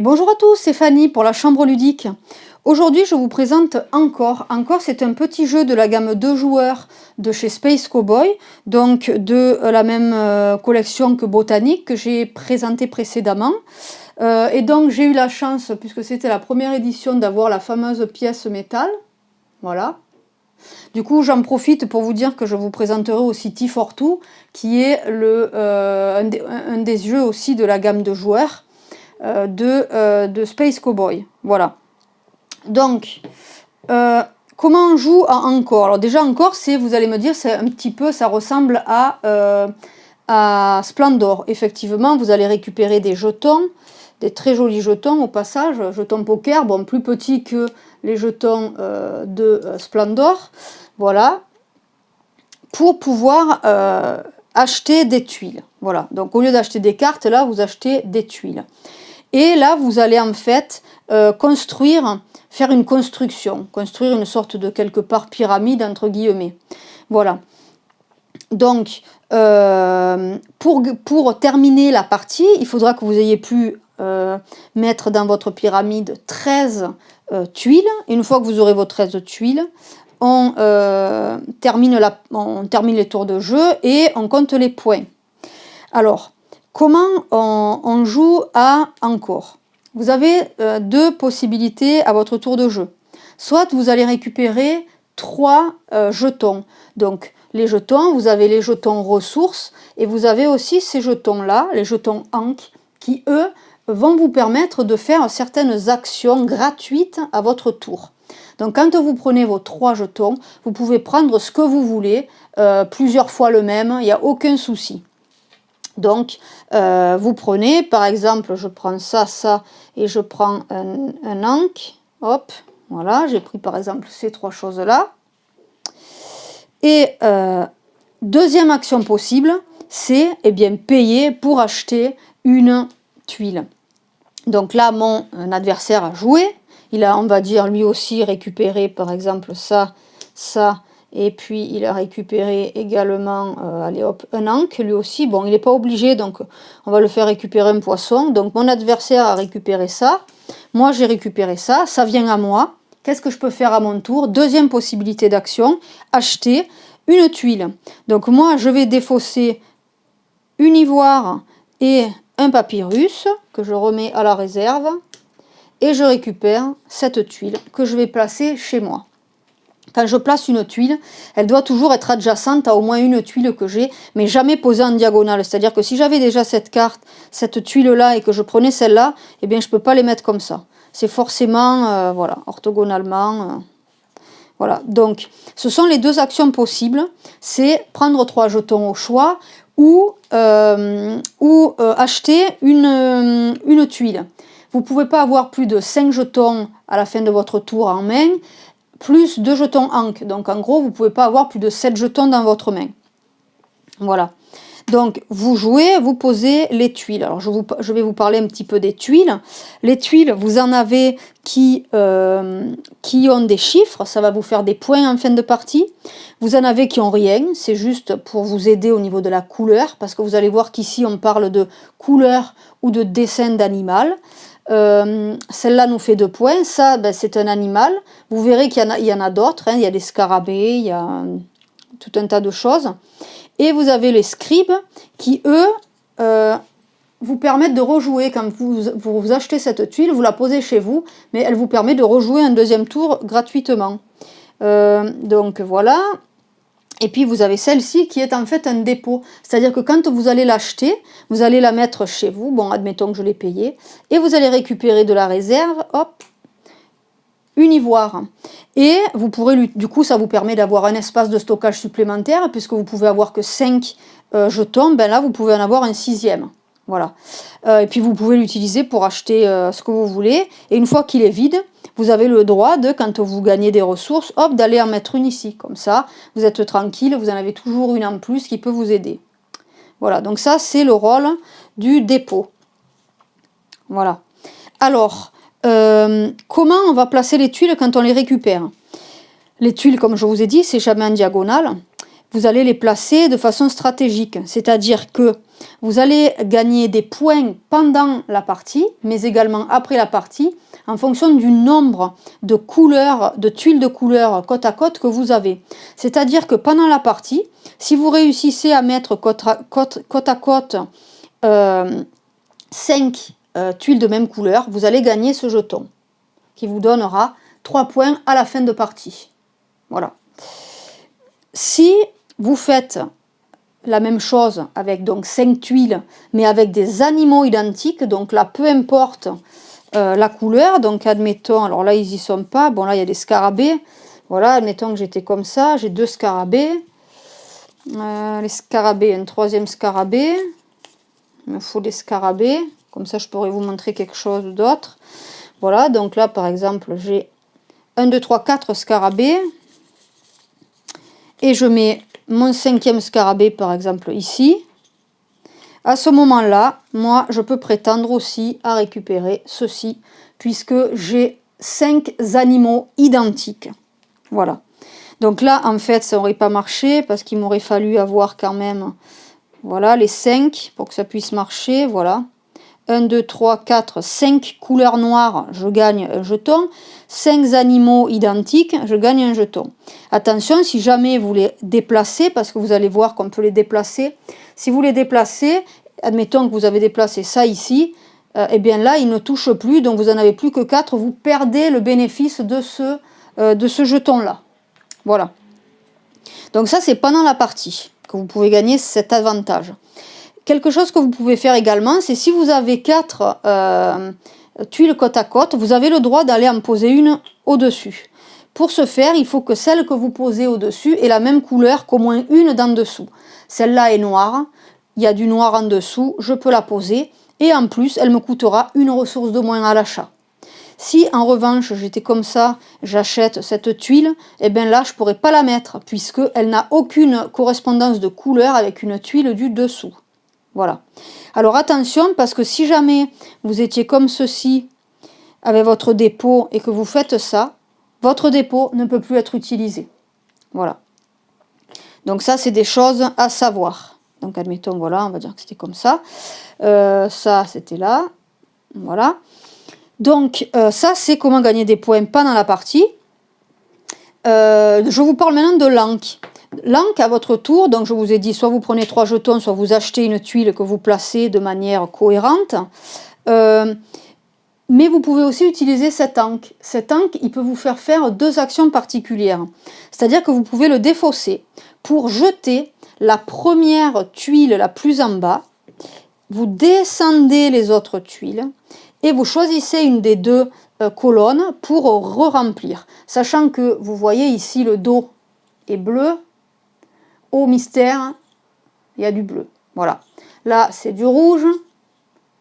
Et bonjour à tous, c'est Fanny pour la chambre ludique. Aujourd'hui, je vous présente Encore. Encore, c'est un petit jeu de la gamme 2 joueurs de chez Space Cowboy, donc de la même collection que Botanique que j'ai présenté précédemment. Et donc, j'ai eu la chance, puisque c'était la première édition, d'avoir la fameuse pièce métal. Voilà. Du coup, j'en profite pour vous dire que je vous présenterai aussi T42, qui est un des jeux aussi de la gamme de joueurs de Space Cowboy. Voilà. Donc, comment on joue à Encore? Alors déjà, Encore, vous allez me dire, c'est un petit peu, ça ressemble à Splendor. Effectivement, vous allez récupérer des jetons, des très jolis jetons au passage, jetons poker, bon, plus petits que les jetons de Splendor. Voilà. Pour pouvoir acheter des tuiles. Voilà. Donc, au lieu d'acheter des cartes, là, vous achetez des tuiles. Et là, vous allez en fait faire une construire une sorte de quelque part pyramide entre guillemets. Voilà. Donc, pour terminer la partie, il faudra que vous ayez pu mettre dans votre pyramide 13 tuiles. Une fois que vous aurez vos 13 tuiles, on termine les tours de jeu et on compte les points. Alors, comment on joue à Encore? Vous avez deux possibilités à votre tour de jeu. Soit vous allez récupérer 3 jetons. Donc, les jetons, vous avez les jetons ressources et vous avez aussi ces jetons-là, les jetons Ankh, qui eux vont vous permettre de faire certaines actions gratuites à votre tour. Donc, quand vous prenez vos 3 jetons, vous pouvez prendre ce que vous voulez, plusieurs fois le même, il n'y a aucun souci. Donc, vous prenez, par exemple, je prends ça, ça, et je prends un Ankh. Hop, voilà, j'ai pris par exemple ces 3 choses-là. Et deuxième action possible, c'est payer pour acheter une tuile. Donc là, mon adversaire a joué. Il a, on va dire, lui aussi récupéré, par exemple, ça, ça, et puis il a récupéré également, allez hop, un ankh, lui aussi. Bon, il n'est pas obligé, donc on va le faire récupérer un poisson. Donc mon adversaire a récupéré ça. Moi, j'ai récupéré ça. Ça vient à moi. Qu'est-ce que je peux faire à mon tour? Deuxième possibilité d'action, acheter une tuile. Donc moi, je vais défausser une ivoire et un papyrus que je remets à la réserve. Et je récupère cette tuile que je vais placer chez moi. Quand je place une tuile, elle doit toujours être adjacente à au moins une tuile que j'ai, mais jamais posée en diagonale. C'est-à-dire que si j'avais déjà cette carte, cette tuile-là, et que je prenais celle-là, eh bien je ne peux pas les mettre comme ça. C'est forcément, voilà, orthogonalement. Voilà, donc ce sont les deux actions possibles. C'est prendre 3 jetons au choix ou acheter une tuile. Vous ne pouvez pas avoir plus de 5 jetons à la fin de votre tour en main, plus 2 jetons Ankh. Donc en gros, vous ne pouvez pas avoir plus de 7 jetons dans votre main. Voilà. Donc vous jouez, vous posez les tuiles. Alors je vais vous parler un petit peu des tuiles. Les tuiles, vous en avez qui ont des chiffres, ça va vous faire des points en fin de partie. Vous en avez qui ont rien, c'est juste pour vous aider au niveau de la couleur, parce que vous allez voir qu'ici on parle de couleur ou de dessin d'animal. Celle-là nous fait 2 points, ça c'est un animal. Vous verrez qu'il y en a d'autres, hein. Il y a des scarabées, il y a tout un tas de choses. Et vous avez les scribes qui, eux, vous permettent de rejouer. Quand vous achetez cette tuile, vous la posez chez vous, mais elle vous permet de rejouer un deuxième tour gratuitement. Donc voilà. Et puis vous avez celle-ci qui est en fait un dépôt. C'est-à-dire que quand vous allez l'acheter, vous allez la mettre chez vous. Bon, admettons que je l'ai payée. Et vous allez récupérer de la réserve, hop, une ivoire. Et vous pourrez, du coup, ça vous permet d'avoir un espace de stockage supplémentaire, puisque vous pouvez avoir que 5 jetons. Ben là, vous pouvez en avoir un 6e. Voilà. Et puis vous pouvez l'utiliser pour acheter ce que vous voulez. Et une fois qu'il est vide, vous avez le droit de, quand vous gagnez des ressources, hop, d'aller en mettre une ici. Comme ça, vous êtes tranquille, vous en avez toujours une en plus qui peut vous aider. Voilà, donc ça, c'est le rôle du dépôt. Voilà. Alors, comment on va placer les tuiles quand on les récupère? Les tuiles, comme je vous ai dit, c'est jamais en diagonale. Vous allez les placer de façon stratégique. C'est-à-dire que Vous allez gagner des points pendant la partie, mais également après la partie, en fonction du nombre de couleurs, de tuiles de couleurs côte à côte que vous avez. C'est-à-dire que pendant la partie, si vous réussissez à mettre côte à côte 5 tuiles de même couleur, vous allez gagner ce jeton qui vous donnera 3 points à la fin de partie. Voilà. Si vous faites la même chose avec donc 5 tuiles, mais avec des animaux identiques, donc là, peu importe la couleur, donc admettons, alors là, ils y sont pas, bon là, il y a des scarabées, voilà, admettons que j'étais comme ça, j'ai 2 scarabées, les scarabées, un 3e scarabée, il me faut des scarabées, comme ça je pourrais vous montrer quelque chose d'autre. Voilà, donc là par exemple j'ai 1, 2, 3, 4 scarabées, et je mets mon 5e scarabée par exemple ici. À ce moment-là, moi je peux prétendre aussi à récupérer ceci, puisque j'ai 5 animaux identiques. Voilà. Donc là en fait ça n'aurait pas marché, parce qu'il m'aurait fallu avoir quand même, voilà, les 5 pour que ça puisse marcher, voilà. 1, 2, 3, 4, 5 couleurs noires, je gagne un jeton. 5 animaux identiques, je gagne un jeton. Attention, si jamais vous les déplacez, parce que vous allez voir qu'on peut les déplacer, si vous les déplacez, admettons que vous avez déplacé ça ici, et bien là, il ne touche plus, donc vous n'en avez plus que 4, vous perdez le bénéfice de ce jeton-là. Voilà. Donc ça, c'est pendant la partie que vous pouvez gagner cet avantage. Quelque chose que vous pouvez faire également, c'est si vous avez 4 tuiles côte à côte, vous avez le droit d'aller en poser une au-dessus. Pour ce faire, il faut que celle que vous posez au-dessus ait la même couleur qu'au moins une d'en dessous. Celle-là est noire, il y a du noir en dessous, je peux la poser, et en plus, elle me coûtera une ressource de moins à l'achat. Si en revanche j'étais comme ça, j'achète cette tuile, et bien là je ne pourrais pas la mettre, puisqu'elle n'a aucune correspondance de couleur avec une tuile du dessous. Voilà. Alors attention, parce que si jamais vous étiez comme ceci avec votre dépôt et que vous faites ça, votre dépôt ne peut plus être utilisé. Voilà. Donc ça, c'est des choses à savoir. Donc admettons, voilà, on va dire que c'était comme ça. Ça, c'était là. Voilà. Donc ça, c'est comment gagner des points pendant la partie. Je vous parle maintenant de l'encre. L'encre à votre tour, donc je vous ai dit, soit vous prenez 3 jetons, soit vous achetez une tuile que vous placez de manière cohérente. Mais vous pouvez aussi utiliser cet encre. Cet encre, il peut vous faire 2 actions particulières. C'est-à-dire que vous pouvez le défausser pour jeter la première tuile la plus en bas. Vous descendez les autres tuiles et vous choisissez une des 2 colonnes pour re-remplir. Sachant que vous voyez ici le dos est bleu. Au mystère, il y a du bleu. Voilà. Là, c'est du rouge.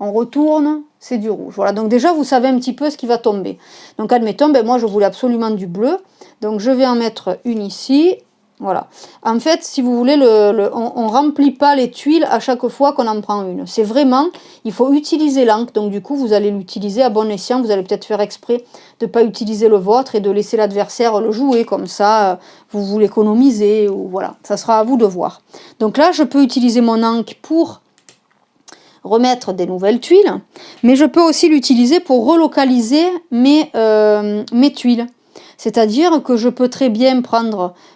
On retourne, c'est du rouge. Voilà. Donc déjà, vous savez un petit peu ce qui va tomber. Donc admettons, ben moi, je voulais absolument du bleu. Donc je vais en mettre une ici. Voilà. En fait, si vous voulez, on ne remplit pas les tuiles à chaque fois qu'on en prend une. C'est vraiment, il faut utiliser l'encre. Donc du coup, vous allez l'utiliser à bon escient. Vous allez peut-être faire exprès de ne pas utiliser le vôtre et de laisser l'adversaire le jouer. Comme ça, vous l'économisez. Ou voilà, ça sera à vous de voir. Donc là, je peux utiliser mon encre pour remettre des nouvelles tuiles. Mais je peux aussi l'utiliser pour relocaliser mes tuiles. C'est-à-dire que je peux très bien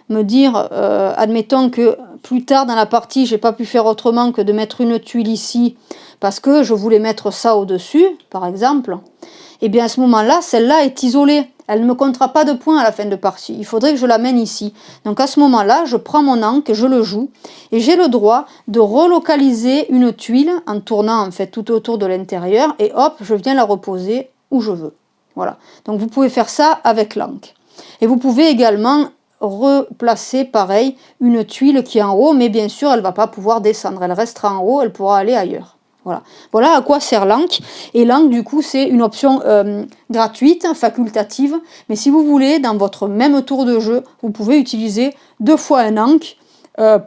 me dire, admettons que plus tard dans la partie, j'ai pas pu faire autrement que de mettre une tuile ici, parce que je voulais mettre ça au-dessus, par exemple. Et bien à ce moment-là, celle-là est isolée. Elle ne me comptera pas de points à la fin de partie. Il faudrait que je la mène ici. Donc à ce moment-là, je prends mon encre, je le joue, et j'ai le droit de relocaliser une tuile en tournant en fait tout autour de l'intérieur, et hop, je viens la reposer où je veux. Voilà. Donc vous pouvez faire ça avec l'encre. Et vous pouvez également replacer pareil une tuile qui est en haut, mais bien sûr elle ne va pas pouvoir descendre. Elle restera en haut, elle pourra aller ailleurs. Voilà. Voilà à quoi sert l'encre. Et l'encre du coup c'est une option gratuite, facultative. Mais si vous voulez, dans votre même tour de jeu, vous pouvez utiliser 2 fois un encre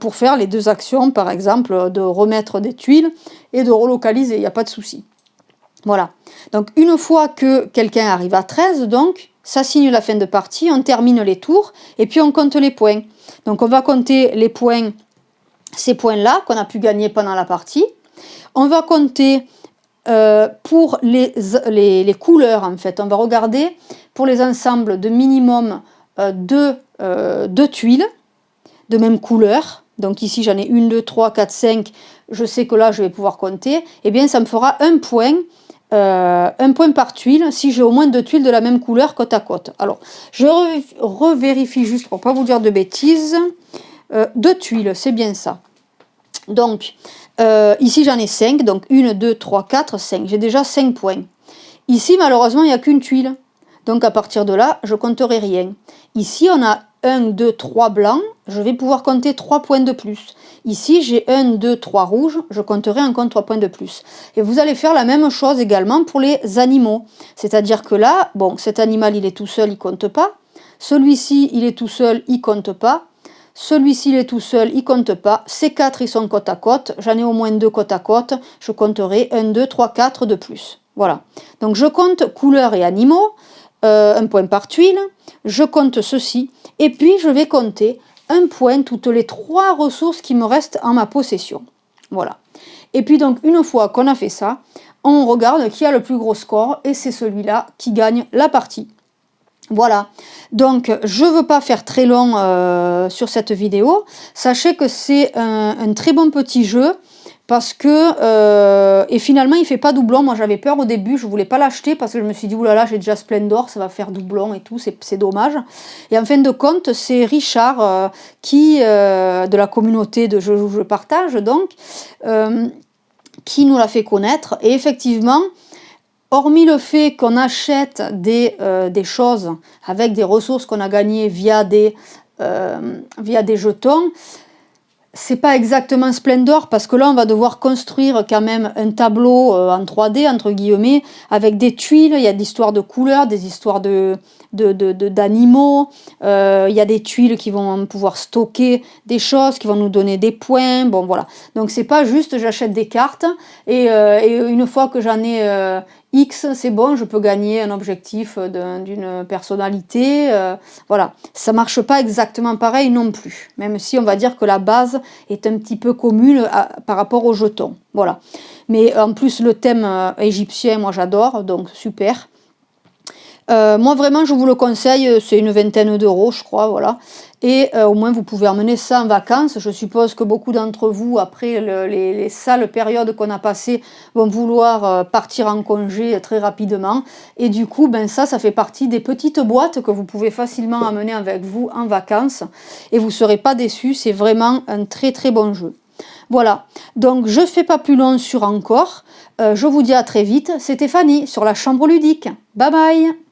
pour faire les 2 actions, par exemple de remettre des tuiles et de relocaliser, il n'y a pas de souci. Voilà. Donc une fois que quelqu'un arrive à 13, donc, ça signe la fin de partie, on termine les tours et puis on compte les points. Donc on va compter les points, ces points-là qu'on a pu gagner pendant la partie. On va compter pour les couleurs, en fait. On va regarder pour les ensembles de minimum deux tuiles de même couleur. Donc ici j'en ai 1, 2, 3, 4, 5. Je sais que là je vais pouvoir compter. Et bien ça me fera un point par tuile si j'ai au moins 2 tuiles de la même couleur côte à côte. Alors je revérifie juste pour ne pas vous dire de bêtises. 2 tuiles, c'est bien ça. Donc ici j'en ai 5. Donc 1, 2, 3, 4, 5. J'ai déjà 5 points. Ici malheureusement il n'y a qu'une tuile. Donc à partir de là je compterai rien. Ici on a 1, 2, 3 blancs, je vais pouvoir compter 3 points de plus. Ici, j'ai 1, 2, 3 rouges, je compterai encore 3 points de plus. Et vous allez faire la même chose également pour les animaux. C'est-à-dire que là, bon, cet animal, il est tout seul, il ne compte pas. Celui-ci, il est tout seul, il ne compte pas. Celui-ci, il est tout seul, il ne compte pas. Ces 4, ils sont côte à côte. J'en ai au moins 2 côte à côte. Je compterai 1, 2, 3, 4 de plus. Voilà. Donc, je compte couleurs et animaux. Un point par tuile. Je compte ceci. Et puis, je vais compter un point toutes les 3 ressources qui me restent en ma possession. Voilà. Et puis, donc, une fois qu'on a fait ça, on regarde qui a le plus gros score et c'est celui-là qui gagne la partie. Voilà. Donc, je ne veux pas faire très long sur cette vidéo. Sachez que c'est un très bon petit jeu. Parce que, et finalement, il ne fait pas doublon. Moi, j'avais peur au début, je ne voulais pas l'acheter parce que je me suis dit, oulala, j'ai déjà Splendor, ça va faire doublon et tout, c'est dommage. Et en fin de compte, c'est Richard de la communauté de Je partage, donc, qui nous l'a fait connaître. Et effectivement, hormis le fait qu'on achète des choses avec des ressources qu'on a gagnées via des jetons, c'est pas exactement Splendor parce que là on va devoir construire quand même un tableau en 3D entre guillemets avec des tuiles, il y a des histoires de couleurs, des histoires d'animaux, il y a des tuiles qui vont pouvoir stocker des choses, qui vont nous donner des points, bon voilà. Donc c'est pas juste j'achète des cartes et une fois que j'en ai X, c'est bon, je peux gagner un objectif d'une personnalité, voilà. Ça marche pas exactement pareil non plus, même si on va dire que la base est un petit peu commune par rapport aux jetons, voilà. Mais en plus le thème égyptien, moi j'adore, donc super. Moi vraiment je vous le conseille, c'est une vingtaine d'euros je crois, voilà. Et au moins vous pouvez emmener ça en vacances. Je suppose que beaucoup d'entre vous, après les sales périodes qu'on a passées, vont vouloir partir en congé très rapidement. Et du coup, ben ça fait partie des petites boîtes que vous pouvez facilement amener avec vous en vacances. Et vous ne serez pas déçus, c'est vraiment un très très bon jeu. Voilà, donc je ne fais pas plus long sur encore. Je vous dis à très vite, c'était Fanny sur la chambre ludique. Bye bye!